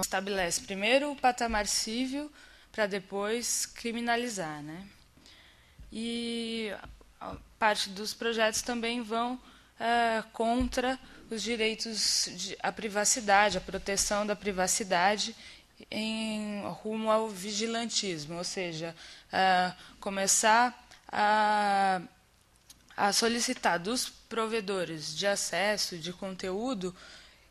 estabelece primeiro o patamar civil para depois criminalizar, né? E parte dos projetos também vão contra os direitos à privacidade, a proteção da privacidade em rumo ao vigilantismo, ou seja, começar a solicitar dos provedores de acesso de conteúdo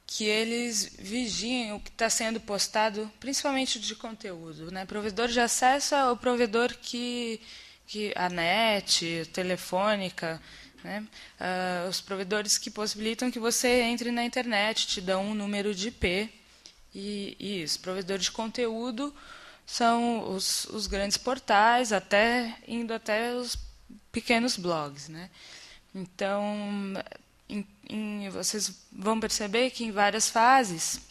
que eles vigiem o que está sendo postado, principalmente de conteúdo, né? Provedor de acesso é o provedor que a NET, Telefônica, né? Os provedores que possibilitam que você entre na internet, te dão um número de IP. E isso, provedor de conteúdo são os grandes portais, indo até os pequenos blogs, né? Então, vocês vão perceber que em várias fases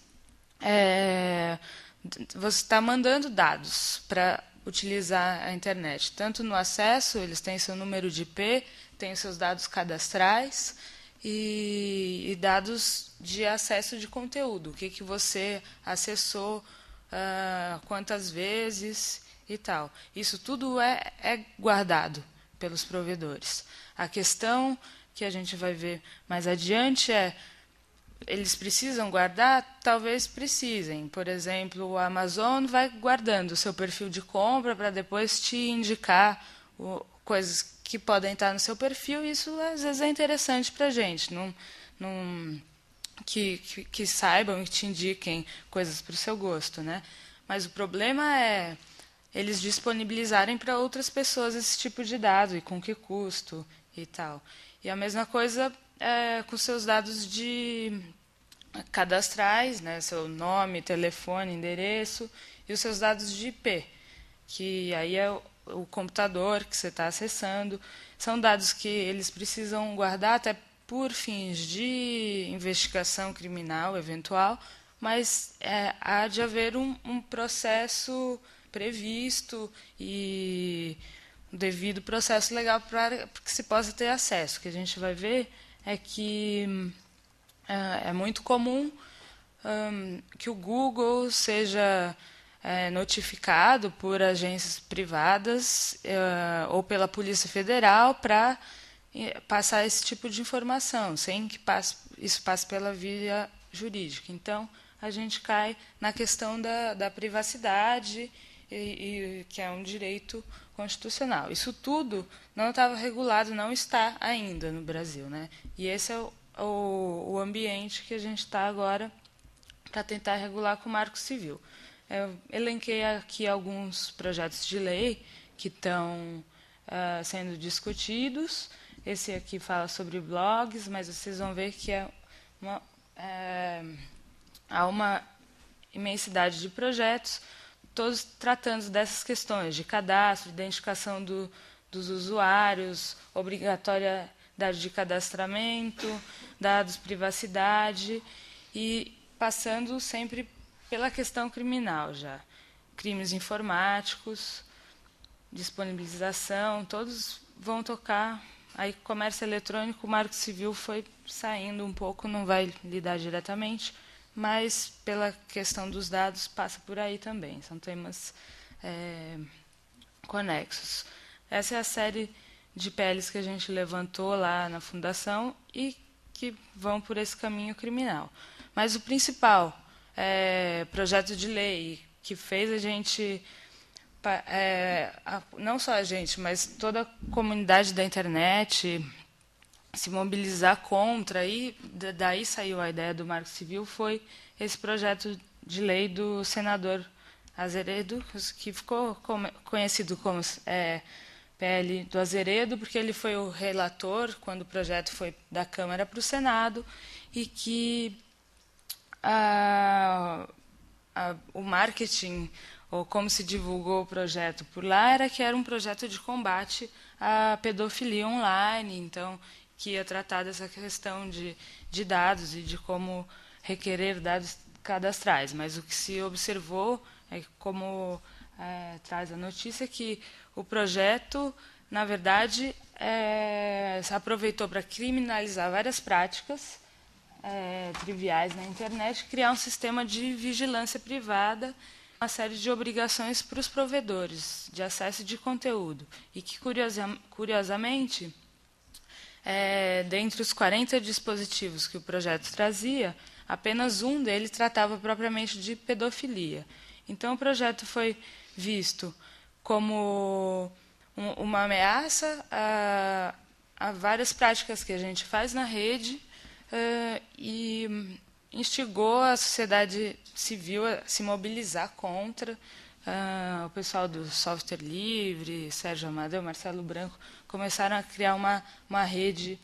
você está mandando dados para utilizar a internet. Tanto no acesso, eles têm seu número de IP, têm seus dados cadastrais e dados de acesso de conteúdo. O que você acessou, quantas vezes e tal. Isso tudo é guardado pelos provedores. A questão que a gente vai ver mais adiante eles precisam guardar? Talvez precisem. Por exemplo, a Amazon vai guardando o seu perfil de compra para depois te indicar coisas que podem estar no seu perfil, e isso às vezes é interessante para a gente. Que saibam e te indiquem coisas para o seu gosto, né? Mas o problema é eles disponibilizarem para outras pessoas esse tipo de dado e com que custo e tal. E a mesma coisa com seus dados de cadastrais, né? Seu nome, telefone, endereço e os seus dados de IP, que aí é o computador que você está acessando. São dados que eles precisam guardar até por fins de investigação criminal eventual, mas há de haver um processo previsto e um devido processo legal para que se possa ter acesso. O que a gente vai ver é que é muito comum que o Google seja notificado por agências privadas ou pela Polícia Federal para passar esse tipo de informação, sem que isso passe pela via jurídica. Então, a gente cai na questão da privacidade, que é um direito constitucional. Isso tudo não estava regulado, não está ainda no Brasil, né? E esse é o ambiente que a gente está agora para tentar regular com o Marco Civil. Eu elenquei aqui alguns projetos de lei que estão sendo discutidos. Esse aqui fala sobre blogs, mas vocês vão ver que há uma imensidade de projetos, todos tratando dessas questões de cadastro, identificação dos usuários, obrigatoriedade de cadastramento, dados, privacidade, e passando sempre pela questão criminal já. Crimes informáticos, disponibilização, todos vão tocar. Aí, comércio eletrônico, o Marco Civil foi saindo um pouco, não vai lidar diretamente, mas pela questão dos dados passa por aí também. São temas conexos. Essa é a série de PLs que a gente levantou lá na Fundação e que vão por esse caminho criminal. Mas o principal projeto de lei que fez a gente, não só a gente, mas toda a comunidade da internet se mobilizar contra, e daí saiu a ideia do Marco Civil, foi esse projeto de lei do senador Azeredo, que ficou conhecido como PL do Azeredo, porque ele foi o relator quando o projeto foi da Câmara para o Senado, e que o marketing, ou como se divulgou o projeto por lá, era que era um projeto de combate à pedofilia online, então que ia tratar dessa questão de dados e de como requerer dados cadastrais. Mas o que se observou, como traz a notícia, que o projeto, na verdade, se aproveitou para criminalizar várias práticas triviais na internet, criar um sistema de vigilância privada, uma série de obrigações para os provedores de acesso de conteúdo. E que, curiosamente, dentre os 40 dispositivos que o projeto trazia, apenas um deles tratava propriamente de pedofilia. Então, o projeto foi visto como uma ameaça a várias práticas que a gente faz na rede e instigou a sociedade civil a se mobilizar contra. O pessoal do software livre, Sérgio Amadeu, Marcelo Branco, começaram a criar uma rede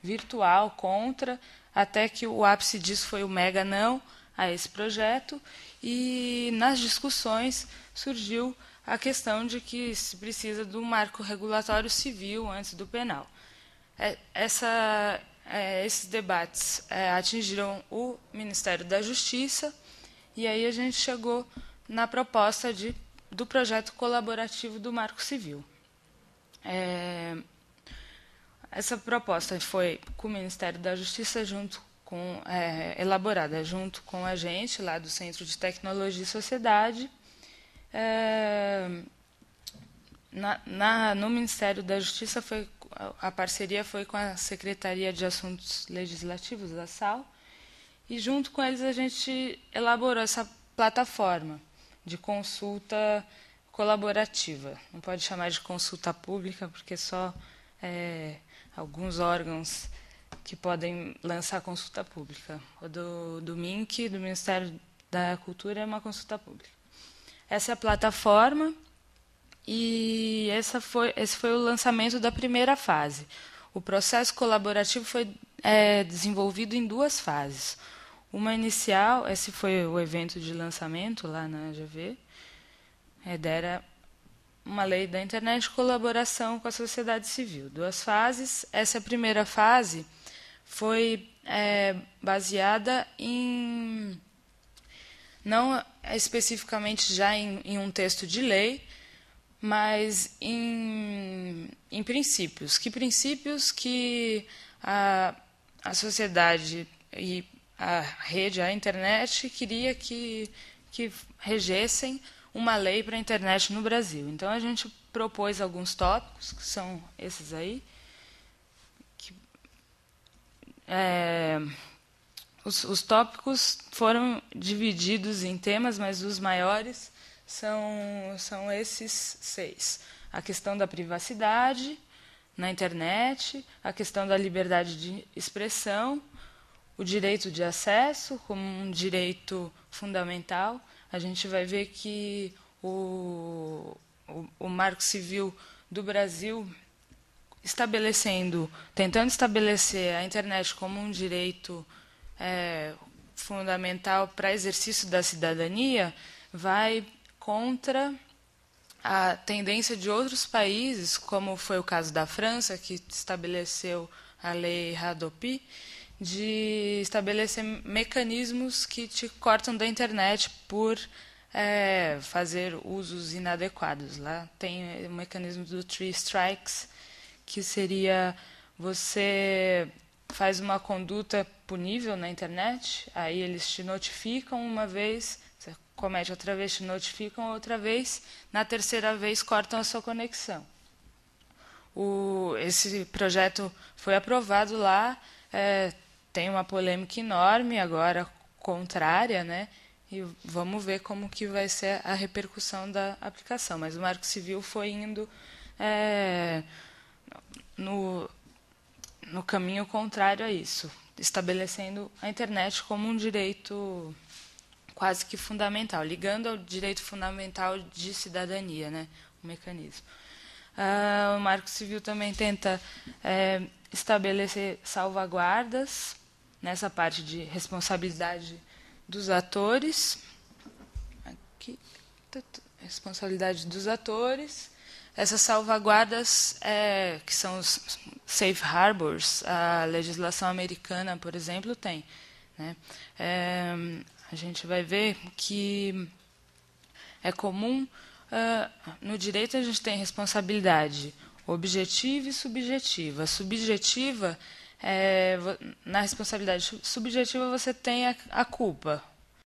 virtual contra, até que o ápice disso foi o mega não a esse projeto, e nas discussões surgiu a questão de que se precisa de um marco regulatório civil antes do penal. Esses debates atingiram o Ministério da Justiça, e aí a gente chegou na proposta do projeto colaborativo do Marco Civil. Essa proposta foi com o Ministério da Justiça elaborada junto com a gente lá do Centro de Tecnologia e Sociedade. No Ministério da Justiça a parceria foi com a Secretaria de Assuntos Legislativos da SAL, e junto com eles a gente elaborou essa plataforma de consulta colaborativa. Não pode chamar de consulta pública, porque só alguns órgãos que podem lançar consulta pública. O do MINC, do Ministério da Cultura, é uma consulta pública. Essa é a plataforma, e esse foi o lançamento da primeira fase. O processo colaborativo foi desenvolvido em 2 fases. Uma inicial, esse foi o evento de lançamento lá na AGV, era uma lei da internet de colaboração com a sociedade civil. 2 fases. Essa primeira fase foi baseada não especificamente já em um texto de lei, mas em princípios. Que princípios que a sociedade e a rede, a internet, queria que regessem uma lei para a internet no Brasil. Então, a gente propôs alguns tópicos, que são esses aí. Os tópicos foram divididos em temas, mas os maiores são esses 6. A questão da privacidade na internet, a questão da liberdade de expressão, o direito de acesso como um direito fundamental. A gente vai ver que o Marco Civil do Brasil tentando estabelecer a internet como um direito fundamental para exercício da cidadania, vai contra a tendência de outros países, como foi o caso da França, que estabeleceu a lei Hadopi, de estabelecer mecanismos que te cortam da internet por fazer usos inadequados. Lá tem o mecanismo do Three Strikes, que seria você faz uma conduta punível na internet, aí eles te notificam uma vez, você comete outra vez, te notificam outra vez, na terceira vez cortam a sua conexão. Esse projeto foi aprovado lá, tem uma polêmica enorme agora contrária, né? E vamos ver como que vai ser a repercussão da aplicação. Mas o Marco Civil foi indo no caminho contrário a isso, estabelecendo a internet como um direito quase que fundamental, ligando ao direito fundamental de cidadania, né? O mecanismo. O Marco Civil também tenta estabelecer salvaguardas nessa parte de responsabilidade dos atores. Aqui, responsabilidade dos atores. Essas salvaguardas, que são os safe harbors, a legislação americana, por exemplo, tem. Né? A gente vai ver que é comum, no direito a gente tem responsabilidade objetiva e subjetiva. A subjetiva na responsabilidade subjetiva você tem a culpa.